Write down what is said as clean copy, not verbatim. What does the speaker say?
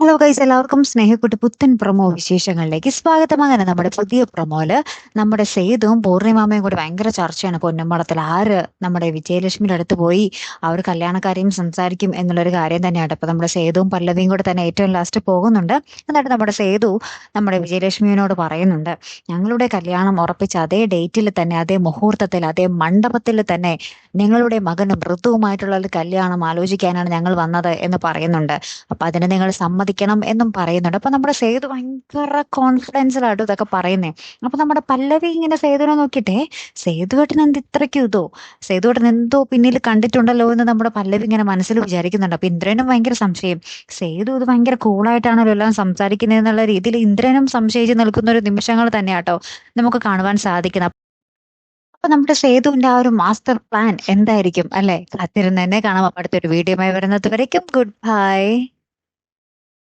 Hello guys, എല്ലാവർക്കും സ്നേഹക്കുട്ടി പുത്തൻ promo വിശേഷങ്ങളിലേക്ക് സ്വാഗതം. അങ്ങനെ നമ്മുടെ പുതിയ പ്രൊമോയില് നമ്മുടെ സേതുവും പൂർണിമാമയും കൂടി ഭയങ്കര ചർച്ചയാണ് പൊന്നമ്പലത്തിൽ. ആര് നമ്മുടെ വിജയലക്ഷ്മിയുടെ അടുത്ത് പോയി അവർ കല്യാണക്കാരെയും സംസാരിക്കും എന്നുള്ളൊരു കാര്യം തന്നെയാണ്. അപ്പൊ നമ്മുടെ സേതുവും പല്ലവിയും കൂടെ തന്നെ ഏറ്റവും ലാസ്റ്റ് പോകുന്നുണ്ട്. എന്നിട്ട് നമ്മുടെ സേതു നമ്മുടെ വിജയലക്ഷ്മിയോട് പറയുന്നുണ്ട്, ഞങ്ങളുടെ കല്യാണം ഉറപ്പിച്ച അതേ ഡേറ്റിൽ തന്നെ, അതേ മുഹൂർത്തത്തിൽ, അതേ മണ്ഡപത്തിൽ തന്നെ നിങ്ങളുടെ മകനും ഋതുവുമായിട്ടുള്ള ഒരു കല്യാണം ആലോചിക്കാനാണ് ഞങ്ങൾ വന്നത് എന്ന് പറയുന്നുണ്ട്. അപ്പൊ അതിന് നിങ്ങൾ സമ്മതിക്കണം എന്നും പറയുന്നുണ്ട്. അപ്പൊ നമ്മുടെ സേതു ഭയങ്കര കോൺഫിഡൻസിലായിട്ട് ഇതൊക്കെ പറയുന്നേ. അപ്പൊ നമ്മുടെ പല്ലവി ഇങ്ങനെ സേതുവിനെ നോക്കിയിട്ടേ, സേതുവേട്ടൻ എന്ത് ഇത്രയ്ക്കും ഇതോ, സേതുവേട്ടൻ എന്തോ പിന്നിൽ കണ്ടിട്ടുണ്ടല്ലോ എന്ന് നമ്മുടെ പല്ലവി ഇങ്ങനെ മനസ്സിൽ വിചാരിക്കുന്നുണ്ട്. അപ്പൊ ഇന്ദ്രനും ഭയങ്കര സംശയം, സേതു ഇത് ഭയങ്കര കൂളായിട്ടാണല്ലോ എല്ലാം സംസാരിക്കുന്നത് എന്നുള്ള രീതിയിൽ ഇന്ദ്രനും സംശയിച്ച് നിൽക്കുന്ന ഒരു നിമിഷങ്ങൾ തന്നെയാട്ടോ നമുക്ക് കാണുവാൻ സാധിക്കുന്നത്. അപ്പൊ നമ്മുടെ സേതുവിന്റെ ആ ഒരു മാസ്റ്റർ പ്ലാൻ എന്തായിരിക്കും അല്ലെ? കാത്തിരുന്ന് തന്നെ കാണാം. അപ്പൊ അടുത്തൊരു വീഡിയോയുമായി വരുന്നത് വരയ്ക്കും ഗുഡ് ബൈ.